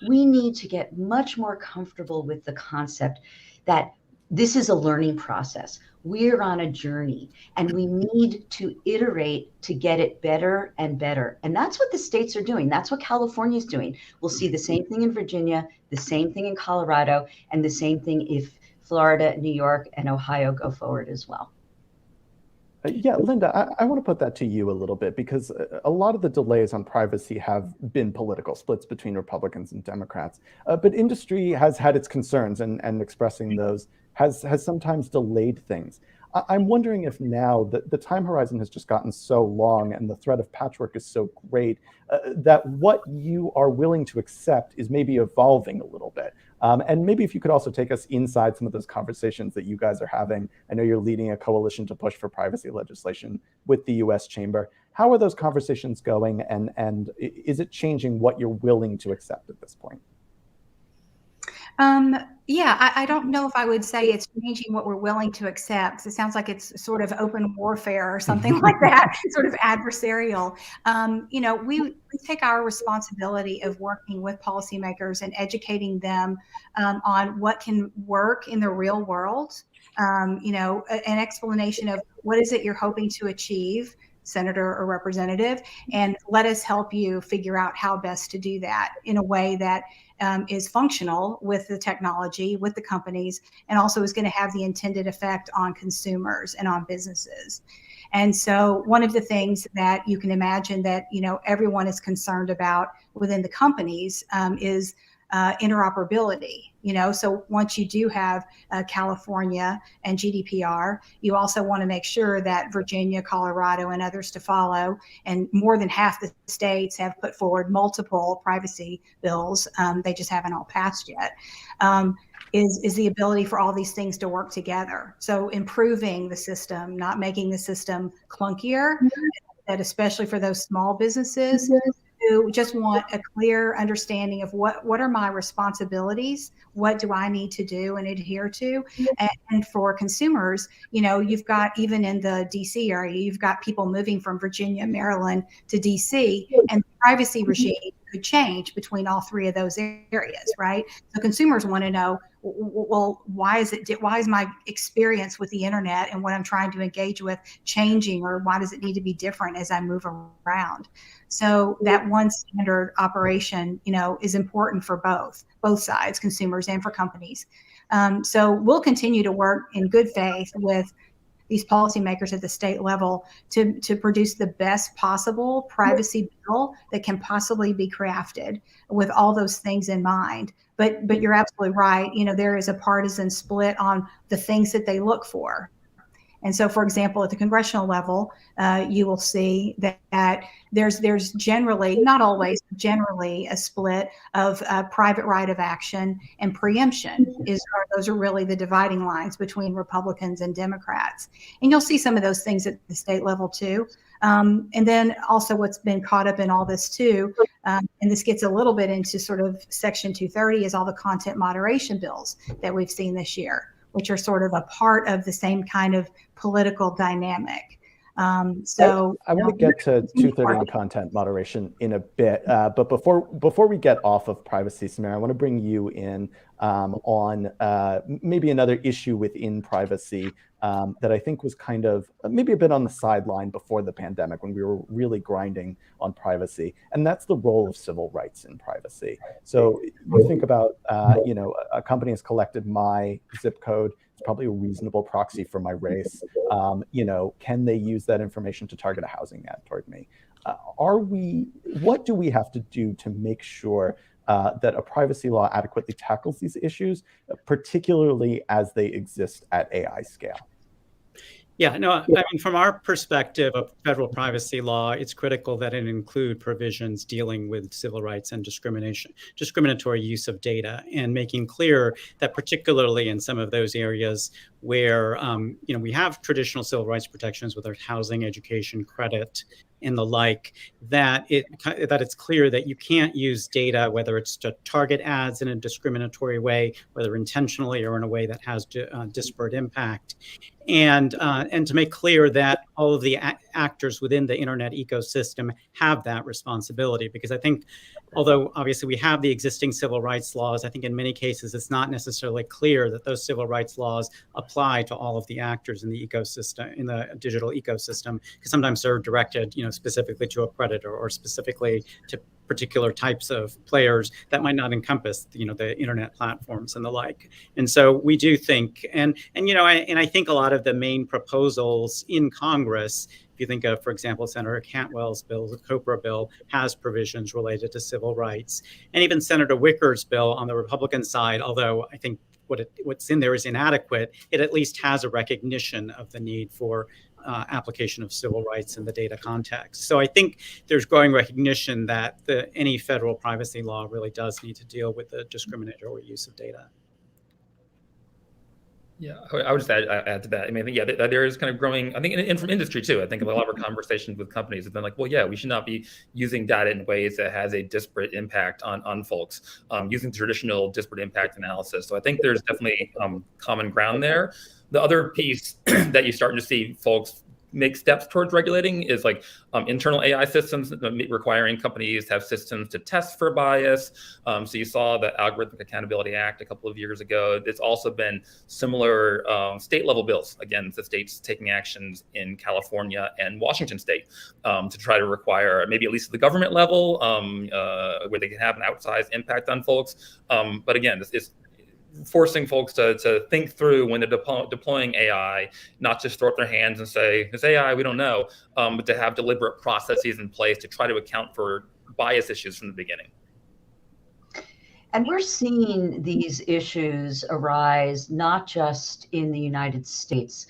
We need to get much more comfortable with the concept that this is a learning process. We're on a journey and we need to iterate to get it better and better. And that's what the states are doing. That's what California is doing. We'll see the same thing in Virginia, the same thing in Colorado, and the same thing if Florida, New York, and Ohio go forward as well. Yeah, Linda, I want to put that to you a little bit because a lot of the delays on privacy have been political splits between Republicans and Democrats. But industry has had its concerns and expressing those has sometimes delayed things. I'm wondering if now the time horizon has just gotten so long and the threat of patchwork is so great that what you are willing to accept is maybe evolving a little bit. And maybe if you could also take us inside some of those conversations that you guys are having. I know you're leading a coalition to push for privacy legislation with the US Chamber. How are those conversations going? And is it changing what you're willing to accept at this point? Yeah, I don't know if I would say it's changing what we're willing to accept. It sounds like it's sort of open warfare or something like that, sort of adversarial. We take our responsibility of working with policymakers and educating them on what can work in the real world. An explanation of what is it you're hoping to achieve, senator or representative, and let us help you figure out how best to do that in a way that is functional with the technology, with the companies, and also is going to have the intended effect on consumers and on businesses. And so one of the things that you can imagine that, everyone is concerned about within the companies is interoperability. So once you do have California and GDPR, you also want to make sure that Virginia, Colorado, and others to follow, and more than half the states have put forward multiple privacy bills. They just haven't all passed yet. Is the ability for all these things to work together. So improving the system, not making the system clunkier, that especially for those small businesses who just want a clear understanding of what are my responsibilities, what do I need to do and adhere to. And for consumers, you've got, even in the DC area, you've got people moving from Virginia, Maryland to DC, and the privacy regime could change between all three of those areas, right? So consumers want to know, well, why is my experience with the internet and what I'm trying to engage with changing, or why does it need to be different as I move around? So that one standard operation, is important for both sides, consumers and for companies. So we'll continue to work in good faith with these policymakers at the state level to produce the best possible privacy bill that can possibly be crafted with all those things in mind. But you're absolutely right. There is a partisan split on the things that they look for. And so, for example, at the congressional level, you will see that there's generally, not always, generally a split of private right of action and preemption. Those are really the dividing lines between Republicans and Democrats. And you'll see some of those things at the state level too. And then also what's been caught up in all this too, and this gets a little bit into sort of Section 230, is all the content moderation bills that we've seen this year, which are sort of a part of the same kind of political dynamic. I want to get to 230 and content moderation in a bit, but before we get off of privacy, Samira, I want to bring you in on maybe another issue within privacy that I think was kind of maybe a bit on the sideline before the pandemic when we were really grinding on privacy, and that's the role of civil rights in privacy. So you think about, a company has collected my zip code. It's probably a reasonable proxy for my race. Can they use that information to target a housing ad toward me? What do we have to do to make sure that a privacy law adequately tackles these issues, particularly as they exist at AI scale? Yeah, no, I mean, from our perspective of federal privacy law, it's critical that it include provisions dealing with civil rights and discriminatory use of data, and making clear that particularly in some of those areas where, we have traditional civil rights protections, whether it's housing, education, credit, and the like, that it's clear that you can't use data, whether it's to target ads in a discriminatory way, whether intentionally or in a way that has disparate impact. And to make clear that all of the actors within the internet ecosystem have that responsibility. Because I think, although obviously we have the existing civil rights laws, I think in many cases it's not necessarily clear that those civil rights laws apply to all of the actors in the ecosystem, in the digital ecosystem, because sometimes they're directed, specifically to a predator or specifically to particular types of players that might not encompass, the internet platforms and the like. And so we do think, and I think a lot of the main proposals in Congress, if you think of, for example, Senator Cantwell's bill, the COPRA bill, has provisions related to civil rights. And even Senator Wicker's bill on the Republican side, although I think what's in there is inadequate, it at least has a recognition of the need for application of civil rights in the data context. So I think there's growing recognition that any federal privacy law really does need to deal with the discriminatory use of data. Yeah, I would just add to that. I mean, there is kind of growing, I think, from industry too. I think a lot of our conversations with companies have been like, well, yeah, we should not be using data in ways that has a disparate impact on folks, using traditional disparate impact analysis. So I think there's definitely common ground there. The other piece that you're starting to see folks make steps towards regulating is like internal AI systems, requiring companies to have systems to test for bias. So you saw the Algorithmic Accountability Act a couple of years ago. There's also been similar state level bills, again, the states taking actions in California and Washington state to try to require, maybe at least at the government level, where they can have an outsized impact on folks. But again, this is forcing folks to think through when they're deploying AI, not just throw up their hands and say, it's AI, we don't know, but to have deliberate processes in place to try to account for bias issues from the beginning. And we're seeing these issues arise not just in the United States.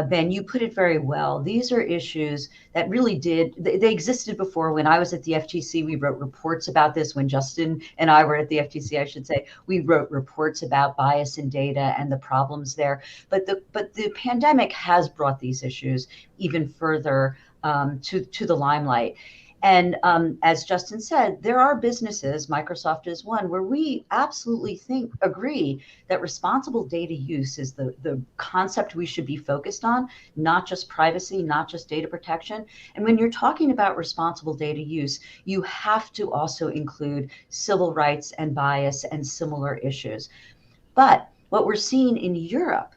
Ben, you put it very well. These are issues that really they existed before. When I was at the FTC, we wrote reports about this. When Justin and I were at the FTC, I should say, we wrote reports about bias in data and the problems there. But the pandemic has brought these issues even further to the limelight. And as Justin said, there are businesses, Microsoft is one, where we absolutely agree that responsible data use is the concept we should be focused on, not just privacy, not just data protection. And when you're talking about responsible data use, you have to also include civil rights and bias and similar issues. But what we're seeing in Europe,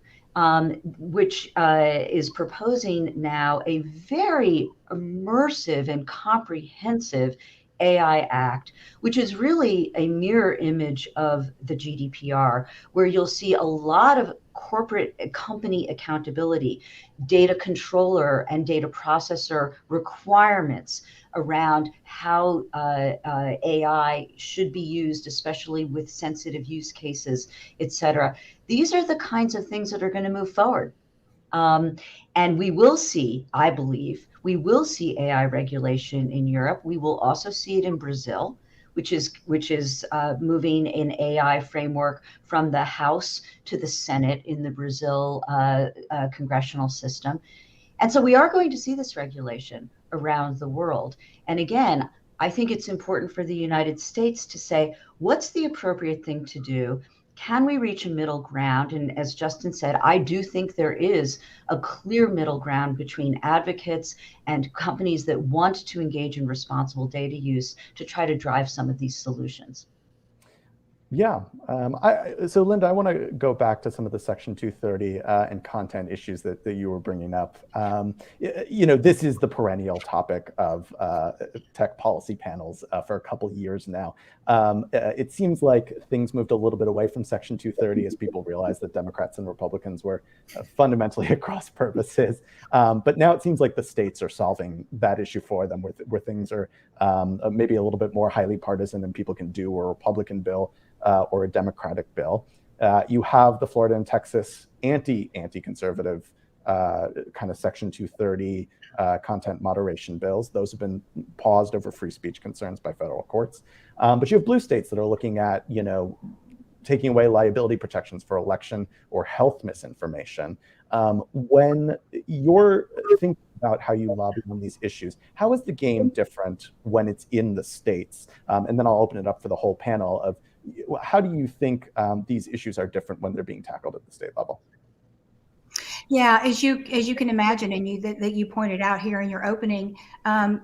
which is proposing now a very immersive and comprehensive AI Act, which is really a mirror image of the GDPR, where you'll see a lot of corporate company accountability, data controller and data processor requirements around how AI should be used, especially with sensitive use cases, et cetera. These are the kinds of things that are going to move forward. And we will see, I believe, we will see AI regulation in Europe. We will also see it in Brazil, which is moving an AI framework from the House to the Senate in the Brazil congressional system. And so we are going to see this regulation around the world. And again, I think it's important for the United States to say, what's the appropriate thing to do? can we reach a middle ground? And as Justin said, I do think there is a clear middle ground between advocates and companies that want to engage in responsible data use to try to drive some of these solutions. Yeah. So Linda, I want to go back to some of the Section 230 and content issues that you were bringing up. This is the perennial topic of tech policy panels for a couple of years now. It seems like things moved a little bit away from Section 230 as people realized that Democrats and Republicans were fundamentally at cross purposes. But now it seems like the states are solving that issue for them, where things are maybe a little bit more highly partisan and people can do a Republican bill or a Democratic bill. You have the Florida and Texas anti-conservative kind of Section 230 content moderation bills. Those have been paused over free speech concerns by federal courts. But you have blue states that are looking at, taking away liability protections for election or health misinformation. When you're thinking about how you lobby on these issues, how is the game different when it's in the states? And then I'll open it up for the whole panel of how do you think these issues are different when they're being tackled at the state level? Yeah, as you can imagine, and that you pointed out here in your opening,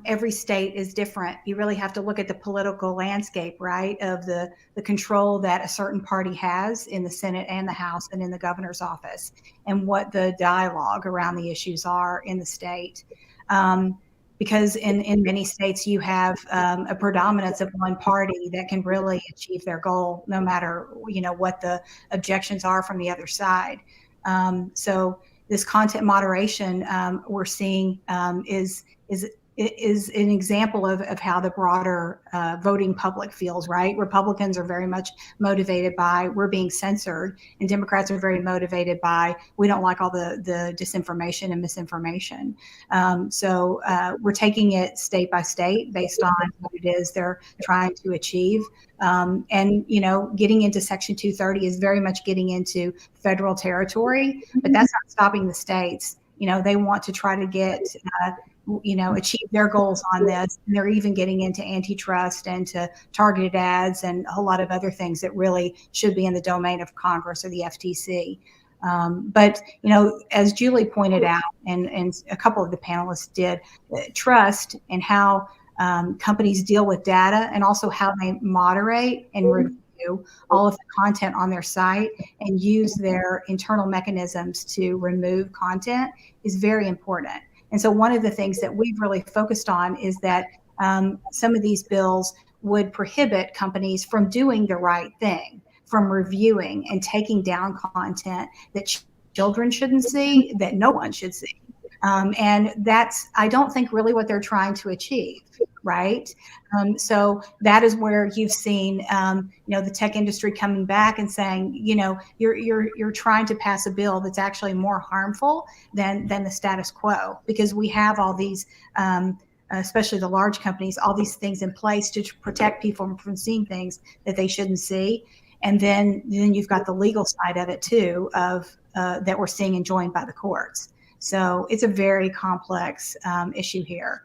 every state is different. You really have to look at the political landscape, right, of the control that a certain party has in the Senate and the House and in the governor's office, and what the dialogue around the issues are in the state. Because in many states you have a predominance of one party that can really achieve their goal, no matter what the objections are from the other side. So this content moderation we're seeing is an example of how the broader voting public feels, right? Republicans are very much motivated by we're being censored, and Democrats are very motivated by we don't like all the disinformation and misinformation. So we're taking it state by state based on what it is they're trying to achieve. And, getting into Section 230 is very much getting into federal territory, but that's not stopping the states. They want to try to get achieve their goals on this. And they're even getting into antitrust and to targeted ads and a whole lot of other things that really should be in the domain of Congress or the FTC. But, as Julie pointed out, and a couple of the panelists did, trust and how companies deal with data, and also how they moderate and review all of the content on their site and use their internal mechanisms to remove content is very important. And so one of the things that we've really focused on is that some of these bills would prohibit companies from doing the right thing, from reviewing and taking down content that children shouldn't see, that no one should see. And that's, I don't think, really what they're trying to achieve, right? So that is where you've seen, the tech industry coming back and saying, you're trying to pass a bill that's actually more harmful than the status quo, because we have all these, especially the large companies, all these things in place to protect people from seeing things that they shouldn't see. And then you've got the legal side of it too, of that we're seeing enjoined by the courts. So it's a very complex issue here.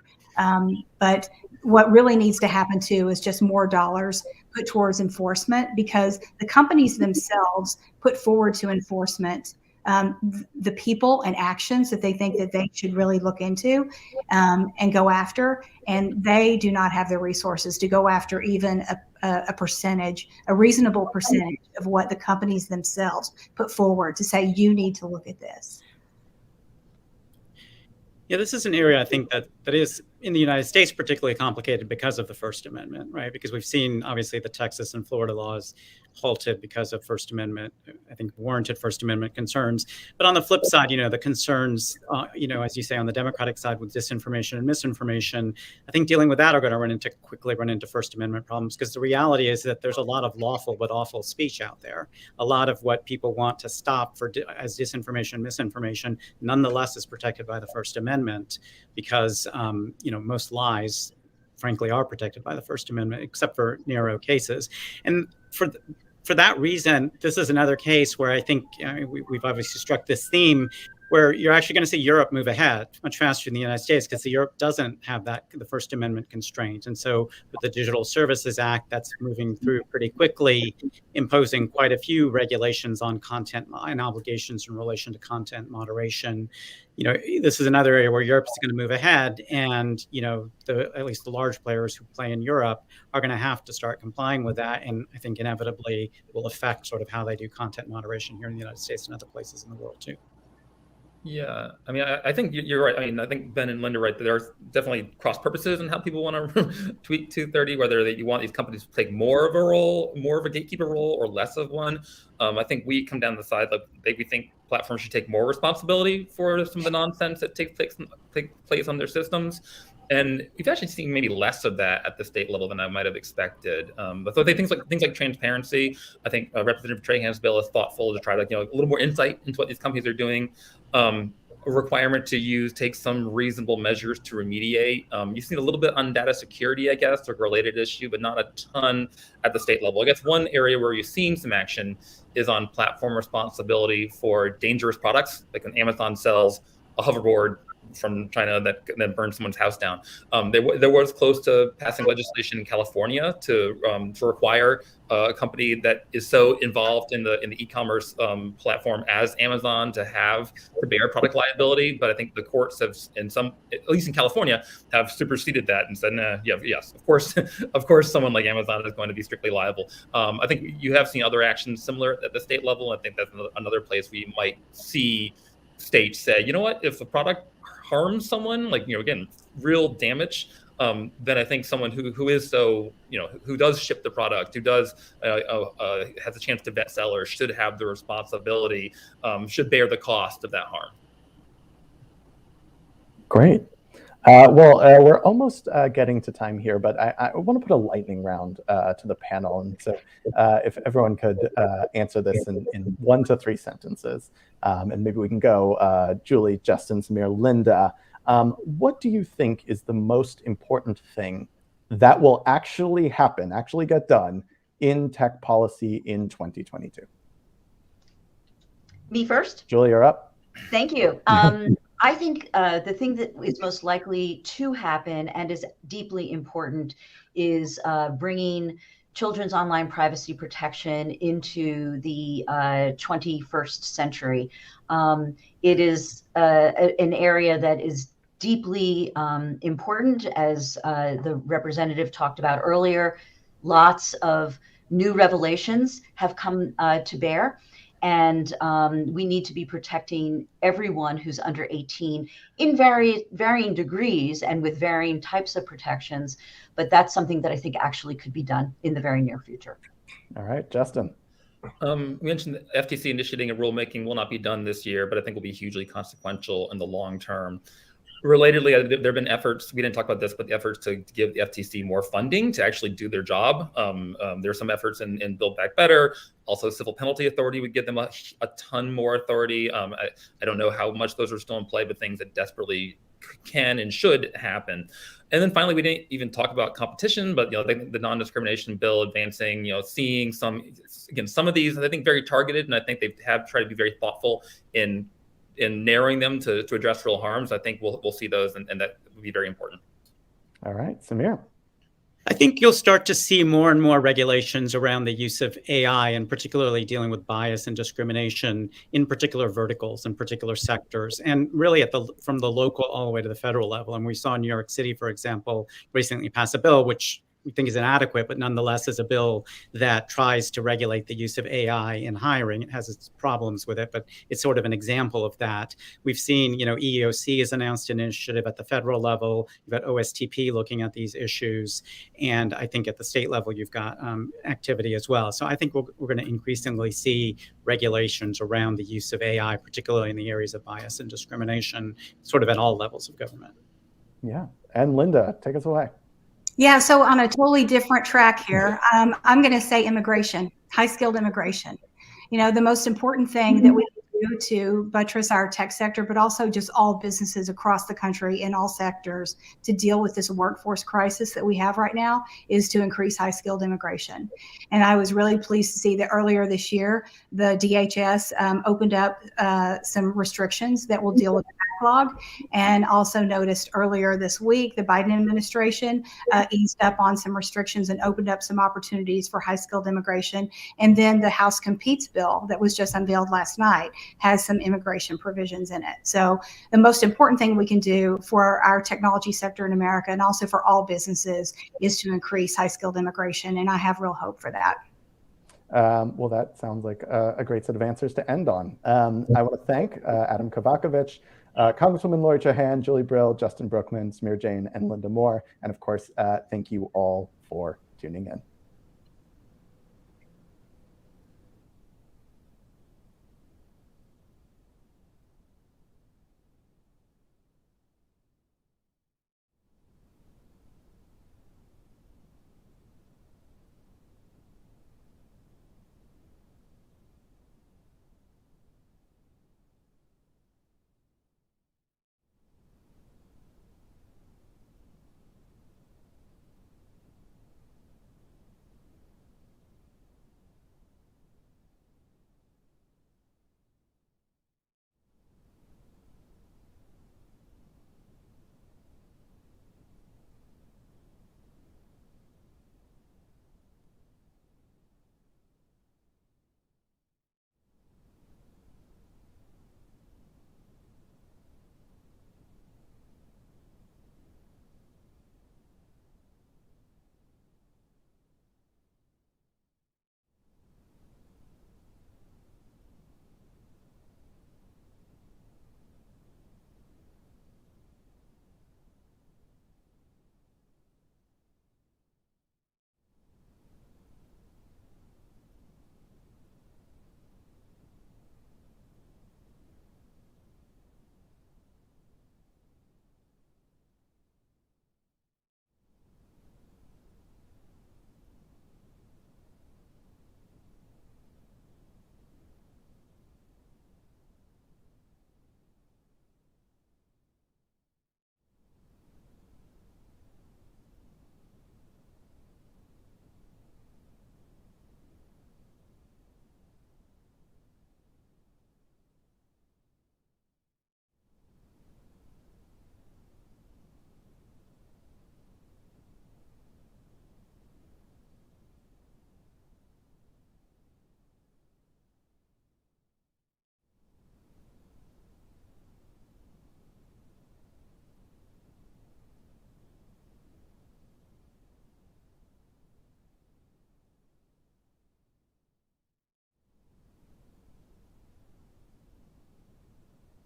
But what really needs to happen too is just more dollars put towards enforcement, because the companies themselves put forward to enforcement the people and actions that they think that they should really look into and go after. And they do not have the resources to go after even a percentage, a reasonable percentage of what the companies themselves put forward to say, you need to look at this. Yeah, this is an area I think that is in the United States particularly complicated because of the First Amendment, right? Because we've seen obviously the Texas and Florida laws halted because of First Amendment, I think warranted First Amendment concerns. But on the flip side, the concerns, as you say, on the Democratic side with disinformation and misinformation, I think dealing with that are going to quickly run into First Amendment problems, because the reality is that there's a lot of lawful but awful speech out there. A lot of what people want to stop as disinformation and misinformation nonetheless is protected by the First Amendment, because most lies, frankly, are protected by the First Amendment, except for narrow cases. And for that reason, this is another case where I think we've obviously struck this theme where you're actually going to see Europe move ahead much faster than the United States, because Europe doesn't have the First Amendment constraint. And so with the Digital Services Act, that's moving through pretty quickly, imposing quite a few regulations on content and obligations in relation to content moderation. This is another area where Europe is going to move ahead, and at least the large players who play in Europe are going to have to start complying with that, and I think inevitably will affect sort of how they do content moderation here in the United States and other places in the world too. Yeah, I mean, I think you're right. I mean, I think Ben and Linda are right. There are definitely cross purposes in how people want to tweak 230, whether you want these companies to take more of a role, more of a gatekeeper role, or less of one. I think we come down the side that we think platforms should take more responsibility for some of the nonsense that takes place on their systems. And we've actually seen maybe less of that at the state level than I might have expected. But so I think things like transparency. I think Representative Trahan's bill is thoughtful to try to a little more insight into what these companies are doing. A requirement to take some reasonable measures to remediate. You've seen a little bit on data security, I guess, a related issue, but not a ton at the state level. I guess one area where you've seen some action is on platform responsibility for dangerous products, like when Amazon sells a hoverboard from China that then burned someone's house down. There was close to passing legislation in California to require a company that is so involved in the e-commerce platform as Amazon to bear product liability. But I think the courts have, at least in California, have superseded that and said, yes, of course, someone like Amazon is going to be strictly liable. I think you have seen other actions similar at the state level. I think that's another place we might see states say, you know what, if a product harms someone, like, again, real damage, then I think someone who is so, who does ship the product, who does has a chance to vet sellers, should have the responsibility, should bear the cost of that harm. Great. We're almost getting to time here, but I want to put a lightning round to the panel. And so if everyone could answer this in 1 to 3 sentences, and maybe we can go Julie, Justin, Samir, Linda. What do you think is the most important thing that will actually happen, actually get done in tech policy in 2022? Me first? Julie, you're up. Thank you. I think the thing that is most likely to happen and is deeply important is bringing children's online privacy protection into the 21st century. It is an area that is deeply important, as the representative talked about earlier. Lots of new revelations have come to bear. And we need to be protecting everyone who's under 18 in varying degrees and with varying types of protections. But that's something that I think actually could be done in the very near future. All right, Justin. We mentioned the FTC initiating a rulemaking will not be done this year, but I think will be hugely consequential in the long term. Relatedly, there have been efforts, we didn't talk about this, but the efforts to give the FTC more funding to actually do their job. There are some efforts in Build Back Better. Also, Civil Penalty Authority would give them a ton more authority. I don't know how much those are still in play, but things that desperately can and should happen. And then finally, we didn't even talk about competition, but the non-discrimination bill advancing, seeing some of these, I think, very targeted, and I think they have tried to be very thoughtful in narrowing them to address real harms. I think we'll see those, and that would be very important. All right, Samir. I think you'll start to see more and more regulations around the use of AI, and particularly dealing with bias and discrimination in particular verticals and particular sectors, and really from the local all the way to the federal level. And we saw New York City, for example, recently pass a bill which we think is inadequate, but nonetheless is a bill that tries to regulate the use of AI in hiring. It has its problems with it, but it's sort of an example of that. We've seen, EEOC has announced an initiative at the federal level. You've got OSTP looking at these issues. And I think at the state level, you've got activity as well. So I think we're going to increasingly see regulations around the use of AI, particularly in the areas of bias and discrimination, sort of at all levels of government. Yeah. And Linda, take us away. Yeah, so on a totally different track here, I'm going to say immigration, high-skilled immigration. The most important thing that we do to buttress our tech sector, but also just all businesses across the country in all sectors to deal with this workforce crisis that we have right now is to increase high-skilled immigration. And I was really pleased to see that earlier this year, the DHS opened up some restrictions that will deal with the backlog, and also noticed earlier this week, the Biden administration eased up on some restrictions and opened up some opportunities for high-skilled immigration. And then the House Competes bill that was just unveiled last night has some immigration provisions in it. So the most important thing we can do for our technology sector in America, and also for all businesses, is to increase high-skilled immigration, and I have real hope for that. Well, that sounds like a great set of answers to end on. I want to thank Adam Kovakovich, Congresswoman Lori Trahan, Julie Brill, Justin Brookman, Samir Jain, and Linda Moore. And of course, thank you all for tuning in.